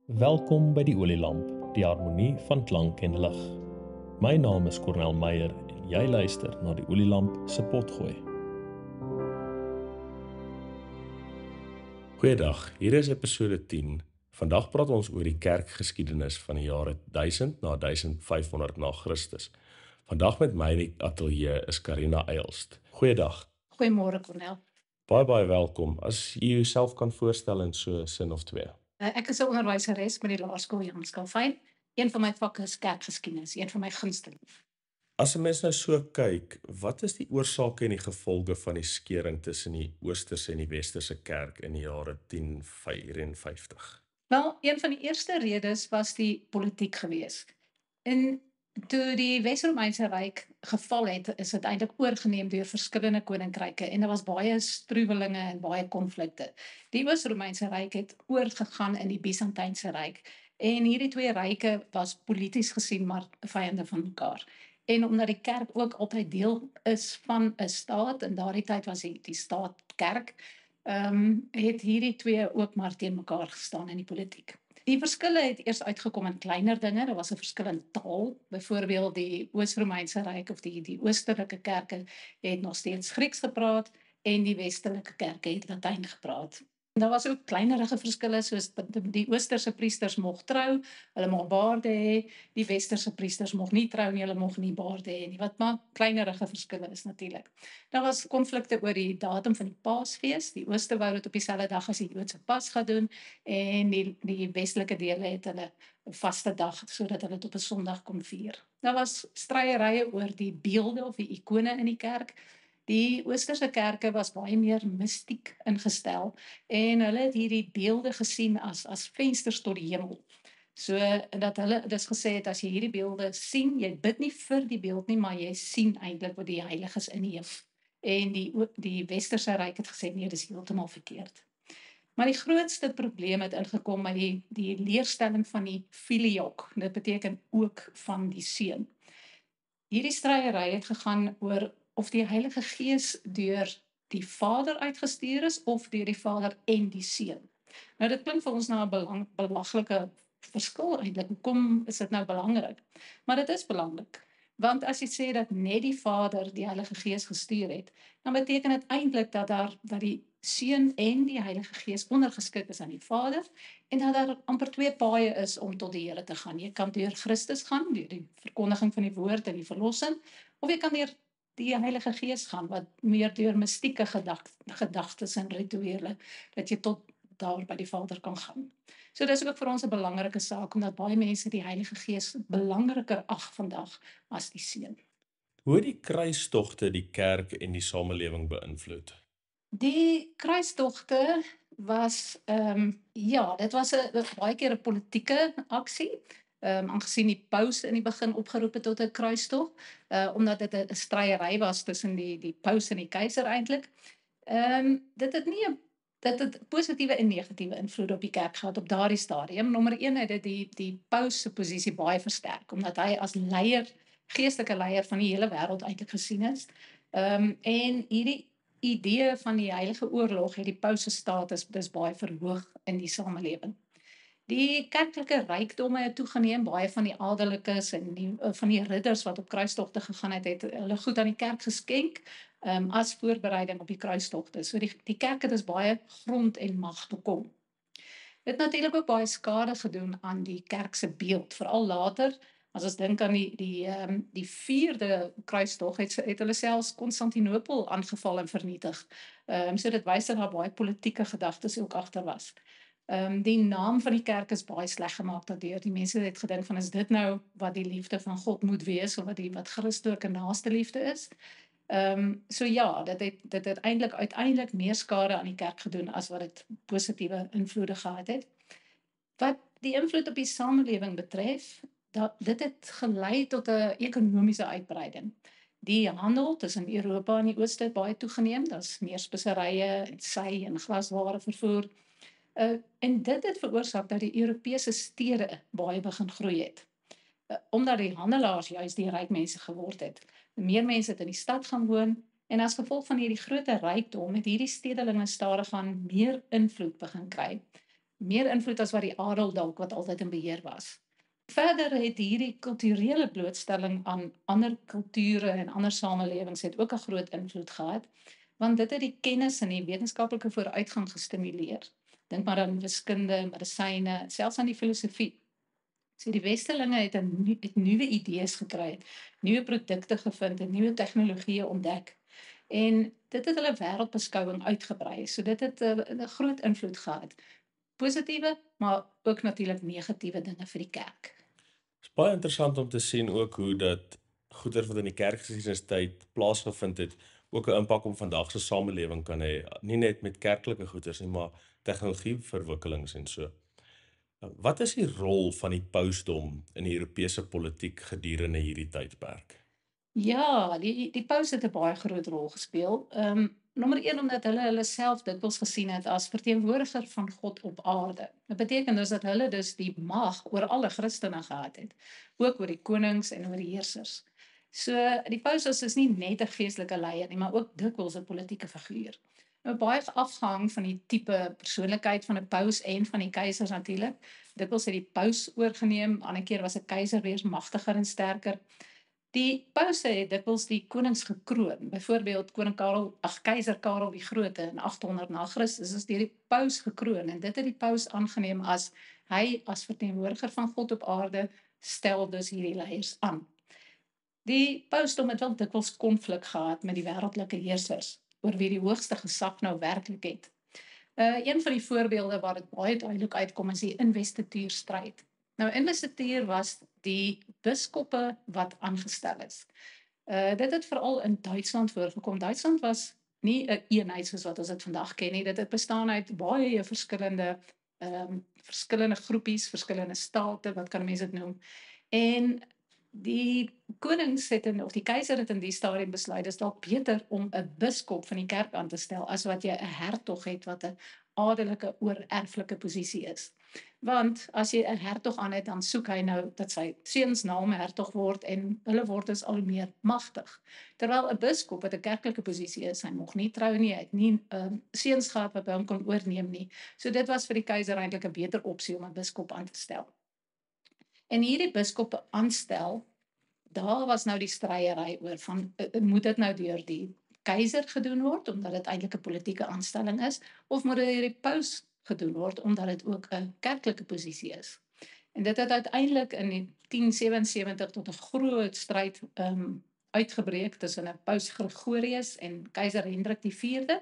Welkom by die Olielamp, die harmonie van klank en lig. My naam is Cornel Meyer en jy luister na die Olielamp se potgooi. Goeiedag, hier is episode 10. Vandag praat ons oor die kerkgeskiedenis van die jare 1000 na 1500 na Christus. Vandag met my in die ateljee is Karina Eilst. Goeiedag. Goeiemôre Cornel. Baie welkom. As jy jouself kan voorstel in so 'n sin of twee. Ek is 'n onderwyseres by die Laerskool Jan Skalfyn. Een van my vakke is kerkgeskiedenis, een van my gunsteling. As 'n mens nou so kyk, wat is die oorsake en die gevolge van die skeuring tussen die Oosterse en die Westerse kerk in die jare 1054? Wel, een van die eerste redes was die politiek gewees. En toe die Wes-Romeinse Ryk geval het, is dit eintlik oorgeneem deur verskillende koninkryke en daar was baie struwelinge en baie konflikte. Die Oos-Romeinse Ryk het oorgegaan in die Byzantynse Ryk en hierdie twee ryke was polities gesien maar vyande van mekaar. En omdat die kerk ook altyd deel is van 'n staat, en daardie tyd was die staat kerk, het hierdie twee ook maar teen mekaar gestaan in die politiek. Die verskille het eers uitgekom in kleiner dinge. Daar was 'n verskil in taal. Byvoorbeeld die Oos-Romeinse Ryk of die Oosterlike kerke het nog steeds Grieks gepraat en die Westelike kerke het Latyn gepraat. Daar was ook kleinerige verskille, soos die Oosterse priesters mocht trou, hulle mocht baarde hê, die Westerse priesters mocht nie trou nie, hulle mocht nie baarde hê nie, wat maar kleinerige verskille is natuurlik. Daar was konflikte oor die datum van die Paasfees. Die Ooste wou dit op dieselfde dag as die Joodse Pasga doen en die Westelike dele het hulle 'n vaste dag sodat hulle dit op 'n Sondag kon vier. Daar was stryery oor die beelde of die ikone in die kerk. Die Oosterse kerke was baie meer mistiek ingestel en hulle het hierdie beelde gesien as vensters tot die hemel. So dat hulle dus gesê het, as jy hierdie beelde sien, jy bid nie vir die beeld nie, maar jy sien eintlik wat die heiliges in die hemel. En die Westerse Ryk het gesê, nee, dis heeltemal verkeerd. Maar die grootste probleem het ingekom met die leerstelling van die filioque. Dit beteken ook van die seun. Hierdie stryery het gegaan oor of die Heilige Gees deur die Vader uitgestuur is of deur die Vader en die Seun. Nou dit klink vir ons na 'n belaglike verskil eintlik. Hoekom is dit nou belangrik? Maar dit is belangrik. Want as jy sê dat net die Vader die Heilige Gees gestuur het, dan beteken dit eintlik dat die Seun en die Heilige Gees ondergeskik is aan die Vader en dat daar amper twee paaie is om tot die Here te gaan. Jy kan deur Christus gaan, deur die verkondiging van die woord en die verlossing, of jy kan deur die Heilige Gees gaan, wat meer deur mistieke gedagtes en rituele, dat jy tot daar by die Vader kan gaan. So dis ook vir ons 'n belangrike saak, omdat baie mense die Heilige Gees belangriker ag vandag as die Seun. Hoe het die kruistogte die kerk en die samelewing beïnvloed? Die kruistogte was, dit was baie keer 'n politieke aksie, aangesien die paus in die begin opgeroep het tot 'n kruistog, omdat dit 'n stryery was tussen die paus en die keiser eintlik. Dit het positiewe en negatiewe invloede op die kerk gehad op daardie stadium. Nommer 1 het dit die paus se posisie baie versterk, omdat hy as leier, geestelike leier van die hele wêreld eintlik gesien is. En hierdie idee van die heilige oorlog het die paus se status dus baie verhoog in die samelewing. Die kerklike rykdomme het toegeneem, baie van die adellikes en van die ridders wat op kruistogte gegaan het hulle goed aan die kerk geskenk, as voorbereiding op die kruistogte. So die kerk het dus baie grond en mag bekom. Dit het natuurlik ook baie skade gedoen aan die kerk se beeld, veral later. As ons dink aan die 4de kruistog, het hulle selfs Konstantinopel aangeval en vernietig. So dit wys dat daar baie politieke gedagtes ook agter was. Die naam van die kerk is baie sleg gemaak daardeur. Die mense het gedink van, is dit nou wat die liefde van God moet wees, of wat Christelike naaste liefde is? So ja, dit het uiteindelik meer skade aan die kerk gedoen as wat dit positiewe invloede gehad het. Wat die invloed op die samelewing betref, dit het gelei tot 'n ekonomiese uitbreiding. Die handel tussen Europa en die Ooste het baie toegeneem. Daar's meer speserye en sy en glasware vervoer. En dit het veroorsaak dat die Europese stede baie begin groei het. Omdat die handelaars juis die ryk mense geword het. Meer mense het in die stad gaan woon en as gevolg van hierdie groter rykdom het hierdie stedelinge stadig aan meer invloed begin kry. meer invloed as wat die adel dalk wat altyd in beheer was. Verder het hierdie kulturele blootstelling aan ander kulture en ander samelewings het ook 'n groot invloed gehad, want dit het die kennis en die wetenskaplike vooruitgang gestimuleer. Dink maar aan wiskunde, medisyne, selfs aan die filosofie. So die Westerlinge het nuwe idees gekry, nuwe produkte gevind en nuwe tegnologieë ontdek. En dit het hulle wêreldbeskouing uitgebrei. So dit het 'n groot invloed gehad. Positiewe, maar ook natuurlik negatiewe dinge vir die kerk. Dit is baie interessant om te sien ook hoe dat goeder wat in die kerkgeskiedenistyd plaasgevind het, ook 'n impak op vandag se samelewing kan hê, nie net met kerklike goeders nie, maar tegnologieverwikkelings en so. Wat is die rol van die pausdom in die Europese politiek gedurende hierdie tydperk? Ja, die paus het 'n baie groot rol gespeel. Nommer 1 omdat hulle self dikwels gesien het as verteenwoordiger van God op aarde. Dit beteken dus dat hulle dus die mag oor alle Christene gehad het, ook oor die konings en oor die heersers. So die paus is dus nie net 'n geestelike leier nie, maar ook dikwels 'n politieke figuur. Nou baie afhang van die tipe persoonlikheid van 'n paus en van die keisers natuurlik. Dikwels het die paus oorgeneem, ander keer was 'n keiser weer magtiger en sterker. Die pause het dikwels die konings gekroon. Byvoorbeeld keiser Karel die Grote in 800 na Christus is deur die paus gekroon en dit het die paus aangeneem as hy as verteenwoordiger van God op aarde stel dus hierdie leiers aan. Die pausdom het wel dikwels konflik gehad met die wêreldlike heersers oor wie die hoogste gesag nou werklik het. Een van die voorbeelde waar dit baie duidelik uitkom is die investituurstryd. Nou investituur was die biskoppe wat aangestel is. Dit het veral in Duitsland voorgekom. Duitsland was nie 'n eenheid soos wat ons dit vandag ken nie. Dit het bestaan uit baie verskillende groepies, verskillende state, wat kan mense dit noem? En die konings of die keiser het in die stadium besluit, dis dalk beter om 'n biskop van die kerk aan te stel as wat jy 'n hertog het wat 'n adelike oorerflike posisie is. Want as jy 'n hertog aan het, dan soek hy nou dat sy seuns na hom hertog word en hulle word dus al meer magtig. Terwyl 'n biskop wat 'n kerklike posisie is, hy mag nie trou nie, hy het nie seuns gehad wat by hom kon oorneem nie. So dit was vir die keiser eintlik 'n beter opsie om 'n biskop aan te stel. En hierdie biskoppe aanstel, daar was nou die stryery oor van moet dit nou deur die keiser gedoen word omdat dit eintlik 'n politieke aanstelling is of moet dit deur die paus gedoen word omdat dit ook 'n kerklike posisie is. En dit het uiteindelik in 1077 tot 'n groot stryd uitgebreek tussen 'n paus Gregorius en keiser Hendrik IV.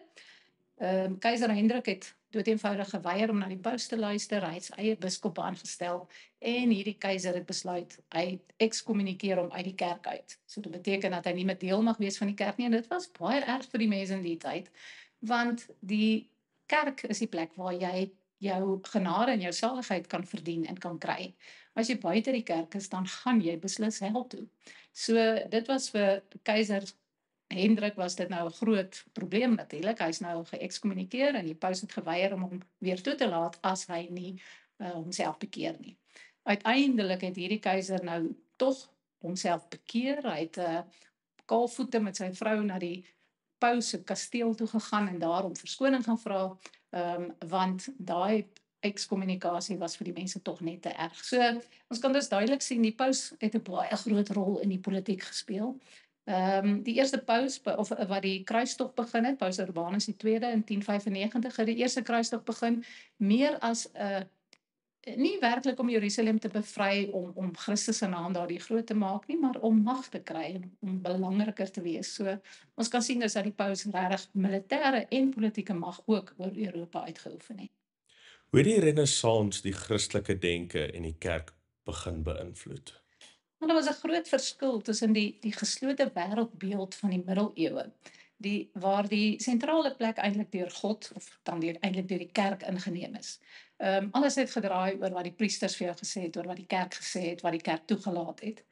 Keiser Hendrik het doeteenvoudig geweier om na die paus te luister, hy het sy eie biskop aangestel en hierdie keiser het besluit hy ekskommunikeer hom uit die kerk uit. So dit beteken dat hy nie meer deel mag wees van die kerk nie en dit was baie erg vir die mense in die tyd, want die kerk is die plek waar jy jou genade en jou saligheid kan verdien en kan kry. As jy buite die kerk is, dan gaan jy beslis hel toe. So dit was vir keiser Hendrik was dit nou 'n groot probleem natuurlik. Hy's nou geëkskommunikeer en die paus het geweier om hom weer toe te laat as hy nie homself bekeer nie. Uiteindelik het hierdie keiser nou tog homself bekeer. Hy het kaalvoete met sy vrou na die paus se kasteel toe gegaan en daar om verskoning gaan vra, want daai ekskommunikasie was vir die mense tog net te erg. So ons kan dus duidelik sien die paus het 'n baie groot rol in die politiek gespeel. Die eerste paus wat die kruistog begin het, Paus Urbanus II in 1095 het die eerste kruistog begin meer as nie werklik om Jerusalem te bevry om Christus se naam daardie groot te maak nie, maar om mag te kry en om belangriker te wees. So ons kan sien dus dat die paus regtig militêre en politieke mag ook oor Europa uitgeoefen het. Hoe het die Renessans die Christelike denke en die kerk begin beïnvloed? Maar daar was 'n groot verskil tussen die geslote wêreldbeeld van die middeleeue, waar die sentrale plek eintlik deur God of dan eintlik deur die kerk ingeneem is. Alles het gedraai oor wat die priesters vir jou gesê het, oor wat die kerk gesê het, wat die kerk toegelaat het.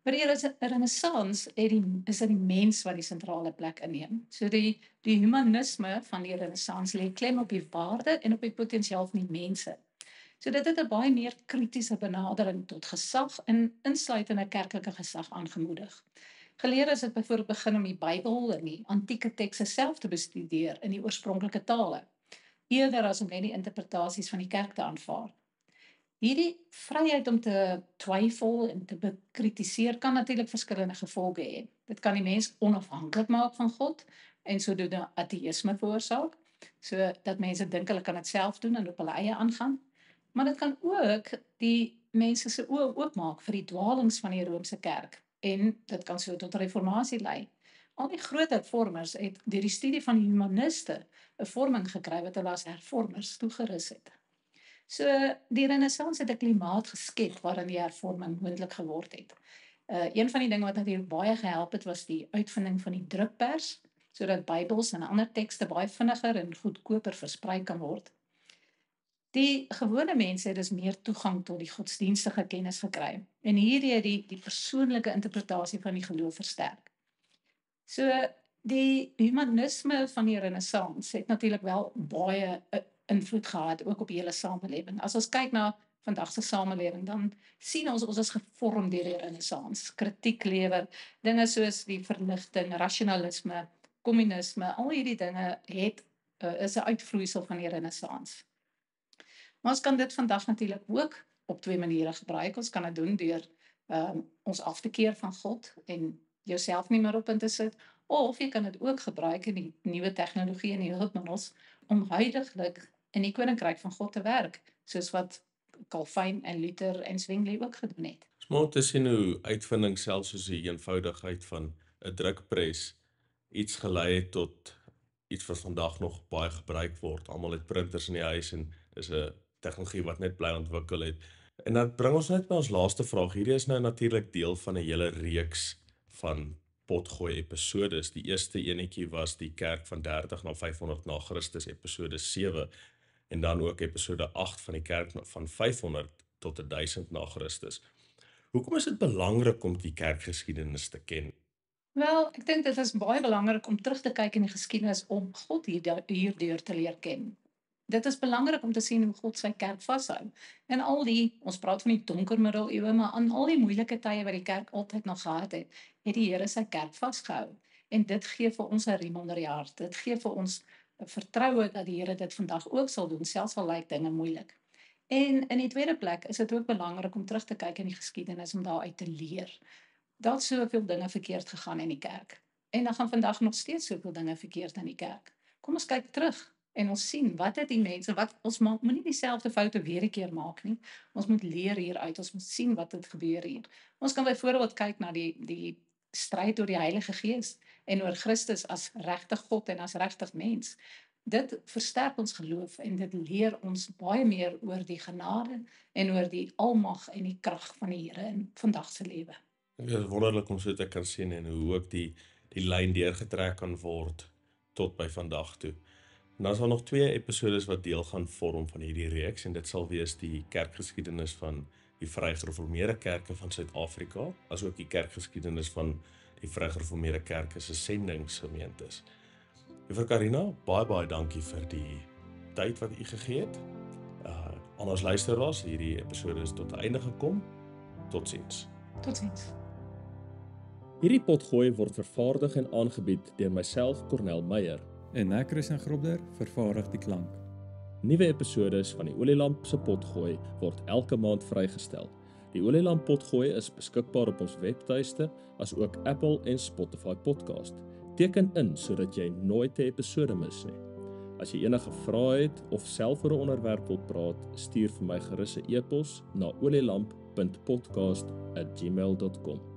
Maar die Renessans is dit die mens wat die sentrale plek inneem. So die humanisme van die Renessans lê klem op die waarde en op die potensiaal van die mense. So dit het 'n baie meer kritiese benadering tot gesag en insluitende kerklike gesag aangemoedig. Geleerdes het byvoorbeeld begin om die Bybel en die antieke tekste self te bestudeer in die oorspronklike tale. eerder as om net die interpretasies van die kerk te aanvaar. Hierdie vryheid om te twyfel en te bekritiseer kan natuurlik verskillende gevolge hê. Dit kan die mens onafhanklik maak van God en sodoende ateïsme veroorsaak, so dat mense dink hulle kan dit self doen en op hulle eie aangaan. Maar dit kan ook die mense se oë oopmaak vir die dwaalings van die Romeinse kerk en dit kan so tot reformatie lei. Al die groot hervormers het deur die studie van die humaniste 'n vorming gekry wat hulle as hervormers toegerus het. So die Renessans het 'n klimaat geskep waarin die hervorming moontlik geword het. Een van die dinge wat natuurlik baie gehelp het was die uitvinding van die drukpers, sodat Bybels en ander tekste baie vinniger en goedkoper versprei kan word. Die gewone mense het dus meer toegang tot die godsdienstige kennis gekry en hierdie het die persoonlike interpretasie van die geloof versterk. So die humanisme van die Renessans het natuurlik wel baie invloed gehad ook op die hele samelewing. As ons kyk na vandag se samelewing, dan sien ons is gevorm deur die Renessans, kritiek lewer, dinge soos die verligting, rasionalisme, kommunisme, al hierdie dinge is 'n uitvloeisel van die Renessans. Maar ons kan dit vandag natuurlik ook op twee maniere gebruik. Ons kan dit doen deur ons af te keer van God en jouself nie meer op in te sit, of jy kan dit ook gebruik in die nuwe tegnologie en die hulpmiddels om huidiglik in die koninkryk van God te werk, soos wat Calvin en Luther en Zwingli ook gedoen het. Dit is mooi te sien hoe uitvinding selfs soos die eenvoudigheid van 'n drukpres iets gelei het tot iets wat vandag nog baie gebruik word. Almal het printers in die huis en dis 'n tegnologie wat net bly ontwikkel het. En dat bring ons net by ons laaste vraag. Hierdie is nou natuurlik deel van 'n hele reeks van potgooi episodes. Die eerste enetjie was die kerk van 30 na 500 na Christus, episode 7, en dan ook episode 8 van die kerk van 500 tot 1000 na Christus. Hoekom is dit belangrik om die kerkgeskiedenis te ken? Wel, ek dink dit is baie belangrik om terug te kyk in die geskiedenis om God hierdeur te leer ken. Dit is belangrik om te sien hoe God sy kerk vashou. En ons praat van die donker middeleeue, maar aan al die moeilike tye wat die kerk altyd nog gehad het die Here sy kerk vasgehou. En dit gee vir ons 'n riem onder die hart. Dit gee vir ons 'n vertroue dat die Here dit vandag ook sal doen, selfs al lyk dinge moeilik. En in die tweede plek is dit ook belangrik om terug te kyk in die geskiedenis om daaruit te leer. Daar soveel dinge verkeerd gegaan in die kerk. En dan gaan vandag nog steeds soveel dinge verkeerd in die kerk. Kom ons kyk terug en ons sien wat het die mense, ons moenie dieselfde foute weer 'n keer maak nie. Ons moet leer hieruit, ons moet sien wat het gebeur hier. Ons kan byvoorbeeld kyk na die stryd oor die Heilige Gees en oor Christus as regtig God en as regtig mens. Dit versterk ons geloof en dit leer ons baie meer oor die genade en oor die almag en die krag van die Here in vandag se lewe. Dit is wonderlik om so te kan sien en hoe ook die lyn deurgetrek kan word tot by vandag toe. En dan is daar nog 2 episodes wat deel gaan vorm van hierdie reeks en dit sal wees die kerkgeskiedenis van die Vrygereformeerde Kerke van Suid-Afrika, asook die kerkgeskiedenis van die Vrygereformeerde Kerke se sendingsgemeentes. Juffrou Karina, baie dankie vir die tyd wat u gegee het. Aan ons luisteraars, hierdie episode is tot 'n einde gekom. Totsiens. Totsiens. Hierdie potgooi word vervaardig en aangebied deur myself, Cornel Meyer. En ek, Christian Grobler, vervaardig die klank. Nuwe episodes van die Olielamp se potgooi word elke maand vrygestel. Die Olielamp potgooi is beskikbaar op ons webtuiste, as ook Apple en Spotify podcast. Teken in sodat jy nooit 'n episode mis nie. As jy enige vrae het of self oor 'n onderwerp wil praat, stuur vir my gerus 'n e-pos na olielamp.podcast@gmail.com.